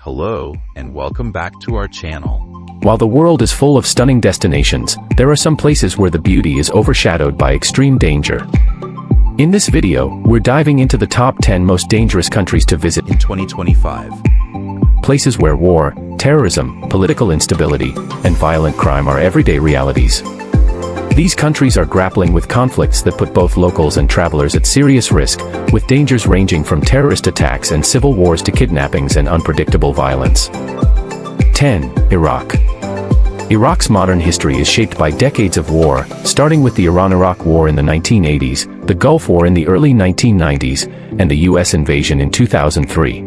Hello, and welcome back to our channel. While the world is full of stunning destinations, there are some places where the beauty is overshadowed by extreme danger. In this video, we're diving into the top 10 most dangerous countries to visit In 2025, places where war, terrorism, political instability, and violent crime are everyday realities. These countries are grappling with conflicts that put both locals and travelers at serious risk, with dangers ranging from terrorist attacks and civil wars to kidnappings and unpredictable violence. 10. Iraq. Iraq's modern history is shaped by decades of war, starting with the Iran-Iraq War in the 1980s, the Gulf War in the early 1990s, and the US invasion in 2003.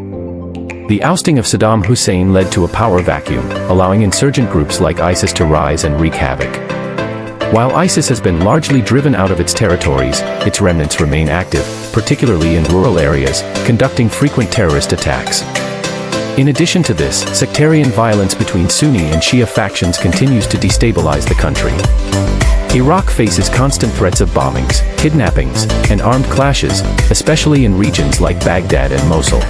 The ousting of Saddam Hussein led to a power vacuum, allowing insurgent groups like ISIS to rise and wreak havoc. While ISIS has been largely driven out of its territories, its remnants remain active, particularly in rural areas, conducting frequent terrorist attacks. In addition to this, sectarian violence between Sunni and Shia factions continues to destabilize the country. Iraq faces constant threats of bombings, kidnappings, and armed clashes, especially in regions like Baghdad and Mosul.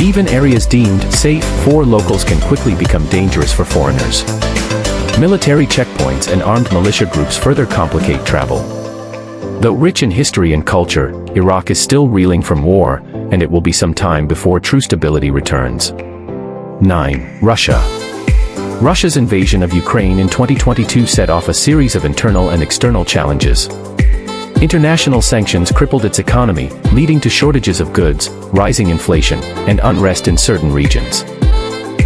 Even areas deemed safe for locals can quickly become dangerous for foreigners. Military checkpoints and armed militia groups further complicate travel. Though rich in history and culture, Iraq is still reeling from war, and it will be some time before true stability returns. 9. Russia. Russia's invasion of Ukraine in 2022 set off a series of internal and external challenges. International sanctions crippled its economy, leading to shortages of goods, rising inflation, and unrest in certain regions.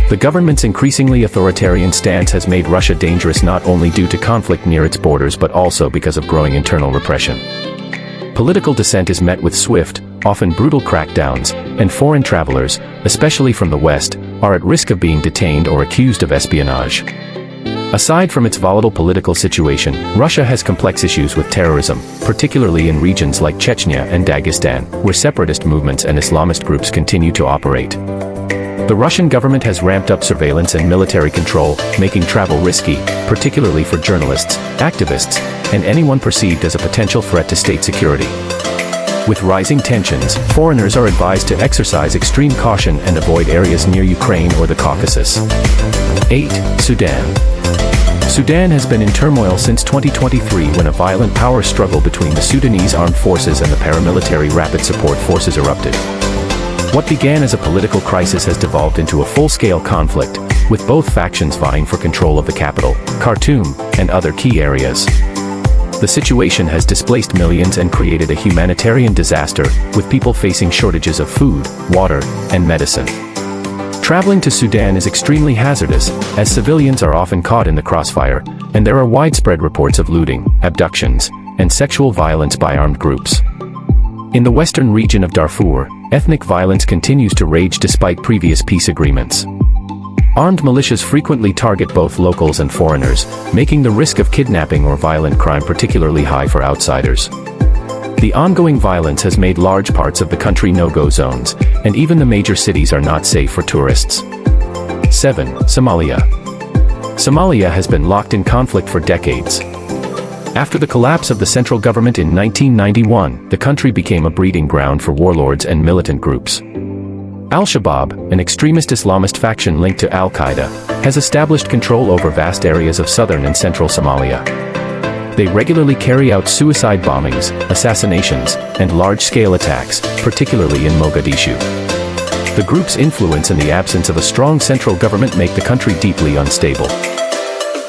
The government's increasingly authoritarian stance has made Russia dangerous not only due to conflict near its borders but also because of growing internal repression. Political dissent is met with swift, often brutal crackdowns, and foreign travelers, especially from the West, are at risk of being detained or accused of espionage. Aside from its volatile political situation, Russia has complex issues with terrorism, particularly in regions like Chechnya and Dagestan, where separatist movements and Islamist groups continue to operate. The Russian government has ramped up surveillance and military control, making travel risky, particularly for journalists, activists, and anyone perceived as a potential threat to state security. With rising tensions, foreigners are advised to exercise extreme caution and avoid areas near Ukraine or the Caucasus. 8. Sudan. Sudan has been in turmoil since 2023 when a violent power struggle between the Sudanese armed forces and the paramilitary Rapid Support Forces erupted. What began as a political crisis has devolved into a full-scale conflict, with both factions vying for control of the capital, Khartoum, and other key areas. The situation has displaced millions and created a humanitarian disaster, with people facing shortages of food, water, and medicine. Traveling to Sudan is extremely hazardous, as civilians are often caught in the crossfire, and there are widespread reports of looting, abductions, and sexual violence by armed groups. In the western region of Darfur, ethnic violence continues to rage despite previous peace agreements. Armed militias frequently target both locals and foreigners, making the risk of kidnapping or violent crime particularly high for outsiders. The ongoing violence has made large parts of the country no-go zones, and even the major cities are not safe for tourists. 7. Somalia. Somalia has been locked in conflict for decades. After the collapse of the central government in 1991, the country became a breeding ground for warlords and militant groups. Al-Shabaab, an extremist Islamist faction linked to Al-Qaeda, has established control over vast areas of southern and central Somalia. They regularly carry out suicide bombings, assassinations, and large-scale attacks, particularly in Mogadishu. The group's influence and the absence of a strong central government make the country deeply unstable.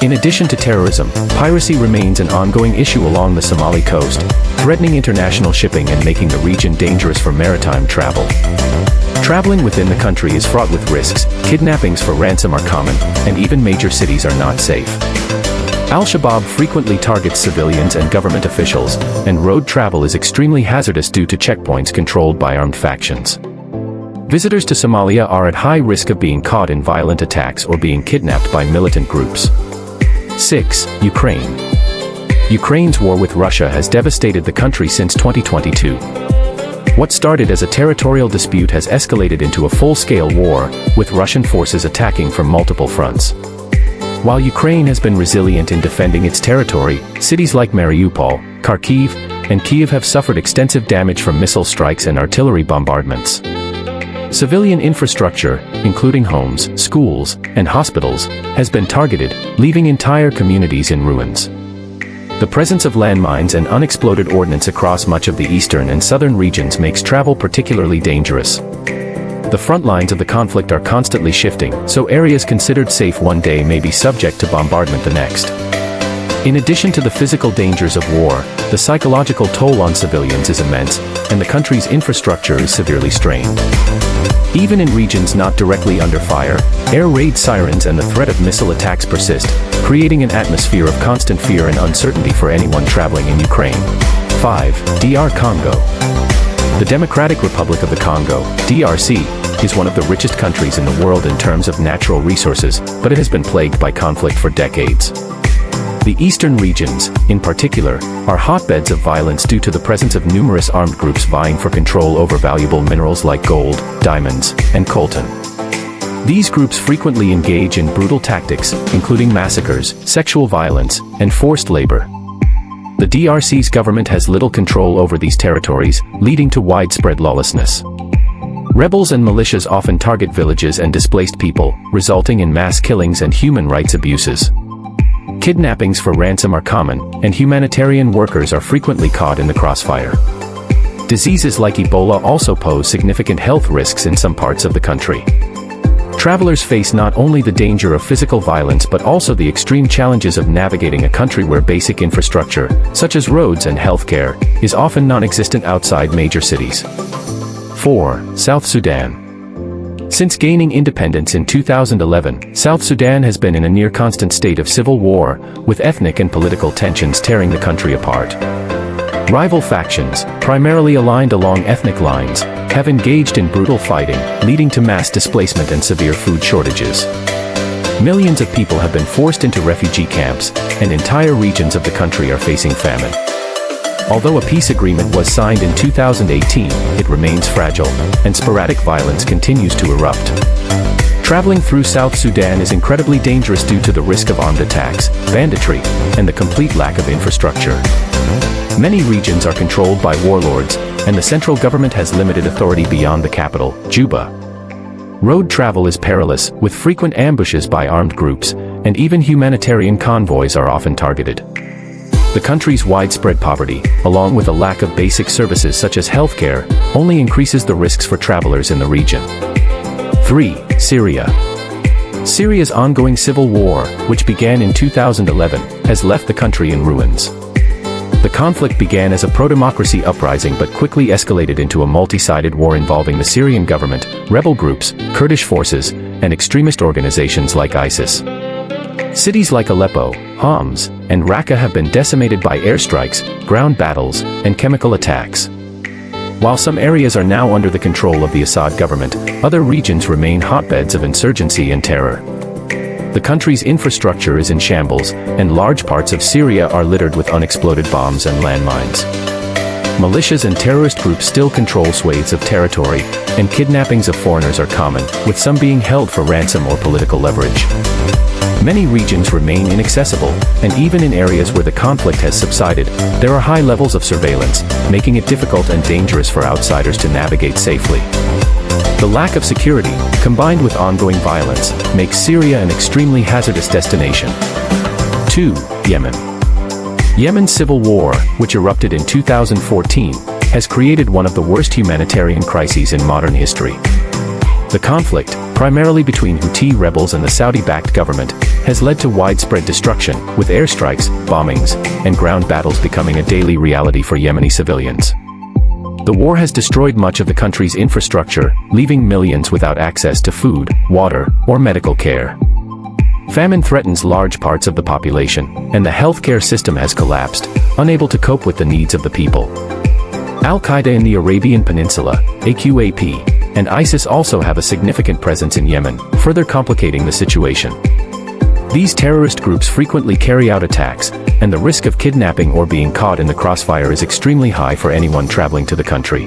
In addition to terrorism, piracy remains an ongoing issue along the Somali coast, threatening international shipping and making the region dangerous for maritime travel. Traveling within the country is fraught with risks, kidnappings for ransom are common, and even major cities are not safe. Al-Shabaab frequently targets civilians and government officials, and road travel is extremely hazardous due to checkpoints controlled by armed factions. Visitors to Somalia are at high risk of being caught in violent attacks or being kidnapped by militant groups. 6. Ukraine. Ukraine's war with Russia has devastated the country since 2022. What started as a territorial dispute has escalated into a full-scale war, with Russian forces attacking from multiple fronts. While Ukraine has been resilient in defending its territory, cities like Mariupol, Kharkiv, and Kyiv have suffered extensive damage from missile strikes and artillery bombardments. Civilian infrastructure, including homes, schools, and hospitals, has been targeted, leaving entire communities in ruins. The presence of landmines and unexploded ordnance across much of the eastern and southern regions makes travel particularly dangerous. The front lines of the conflict are constantly shifting, so areas considered safe one day may be subject to bombardment the next. In addition to the physical dangers of war, the psychological toll on civilians is immense, and the country's infrastructure is severely strained. Even in regions not directly under fire, air raid sirens and the threat of missile attacks persist, creating an atmosphere of constant fear and uncertainty for anyone traveling in Ukraine. 5. DR Congo. The Democratic Republic of the Congo, DRC, is one of the richest countries in the world in terms of natural resources, but it has been plagued by conflict for decades. The eastern regions, in particular, are hotbeds of violence due to the presence of numerous armed groups vying for control over valuable minerals like gold, diamonds, and coltan. These groups frequently engage in brutal tactics, including massacres, sexual violence, and forced labor. The DRC's government has little control over these territories, leading to widespread lawlessness. Rebels and militias often target villages and displaced people, resulting in mass killings and human rights abuses. Kidnappings for ransom are common, and humanitarian workers are frequently caught in the crossfire. Diseases like Ebola also pose significant health risks in some parts of the country. Travelers face not only the danger of physical violence but also the extreme challenges of navigating a country where basic infrastructure, such as roads and healthcare, is often non-existent outside major cities. 4. South Sudan. Since gaining independence in 2011, South Sudan has been in a near-constant state of civil war, with ethnic and political tensions tearing the country apart. Rival factions, primarily aligned along ethnic lines, have engaged in brutal fighting, leading to mass displacement and severe food shortages. Millions of people have been forced into refugee camps, and entire regions of the country are facing famine. Although a peace agreement was signed in 2018, it remains fragile, and sporadic violence continues to erupt. Traveling through South Sudan is incredibly dangerous due to the risk of armed attacks, banditry, and the complete lack of infrastructure. Many regions are controlled by warlords, and the central government has limited authority beyond the capital, Juba. Road travel is perilous, with frequent ambushes by armed groups, and even humanitarian convoys are often targeted. The country's widespread poverty, along with a lack of basic services such as healthcare, only increases the risks for travelers in the region. 3. Syria. Syria's ongoing civil war, which began in 2011, has left the country in ruins. The conflict began as a pro-democracy uprising but quickly escalated into a multi-sided war involving the Syrian government, rebel groups, Kurdish forces, and extremist organizations like ISIS. Cities like Aleppo, Homs, and Raqqa have been decimated by airstrikes, ground battles, and chemical attacks. While some areas are now under the control of the Assad government, other regions remain hotbeds of insurgency and terror. The country's infrastructure is in shambles, and large parts of Syria are littered with unexploded bombs and landmines. Militias and terrorist groups still control swathes of territory, and kidnappings of foreigners are common, with some being held for ransom or political leverage. Many regions remain inaccessible, and even in areas where the conflict has subsided, there are high levels of surveillance, making it difficult and dangerous for outsiders to navigate safely. The lack of security, combined with ongoing violence, makes Syria an extremely hazardous destination. 2. Yemen. Yemen's civil war, which erupted in 2014, has created one of the worst humanitarian crises in modern history. The conflict, primarily between Houthi rebels and the Saudi-backed government, has led to widespread destruction, with airstrikes, bombings, and ground battles becoming a daily reality for Yemeni civilians. The war has destroyed much of the country's infrastructure, leaving millions without access to food, water, or medical care. Famine threatens large parts of the population, and the healthcare system has collapsed, unable to cope with the needs of the people. Al-Qaeda in the Arabian Peninsula, AQAP, and ISIS also have a significant presence in Yemen, further complicating the situation. These terrorist groups frequently carry out attacks, and the risk of kidnapping or being caught in the crossfire is extremely high for anyone traveling to the country.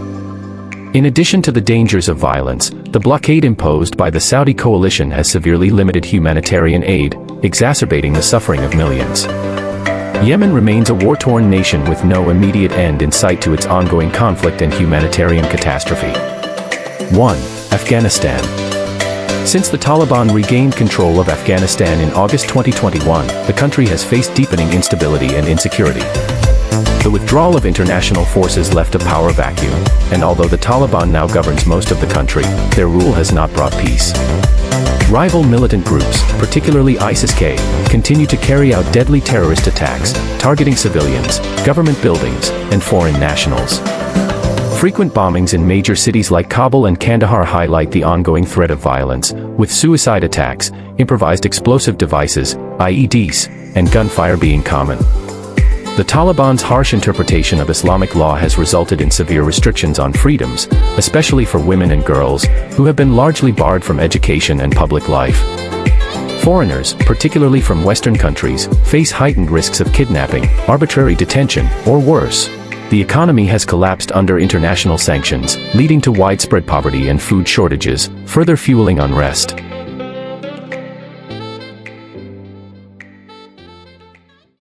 In addition to the dangers of violence, the blockade imposed by the Saudi coalition has severely limited humanitarian aid, exacerbating the suffering of millions. Yemen remains a war-torn nation with no immediate end in sight to its ongoing conflict and humanitarian catastrophe. 1. Afghanistan. Since the Taliban regained control of Afghanistan in August 2021, the country has faced deepening instability and insecurity. The withdrawal of international forces left a power vacuum, and although the Taliban now governs most of the country, their rule has not brought peace. Rival militant groups, particularly ISIS-K, continue to carry out deadly terrorist attacks, targeting civilians, government buildings, and foreign nationals. Frequent bombings in major cities like Kabul and Kandahar highlight the ongoing threat of violence, with suicide attacks, improvised explosive devices, IEDs, and gunfire being common. The Taliban's harsh interpretation of Islamic law has resulted in severe restrictions on freedoms, especially for women and girls, who have been largely barred from education and public life. Foreigners, particularly from Western countries, face heightened risks of kidnapping, arbitrary detention, or worse. The economy has collapsed under international sanctions, leading to widespread poverty and food shortages, further fueling unrest.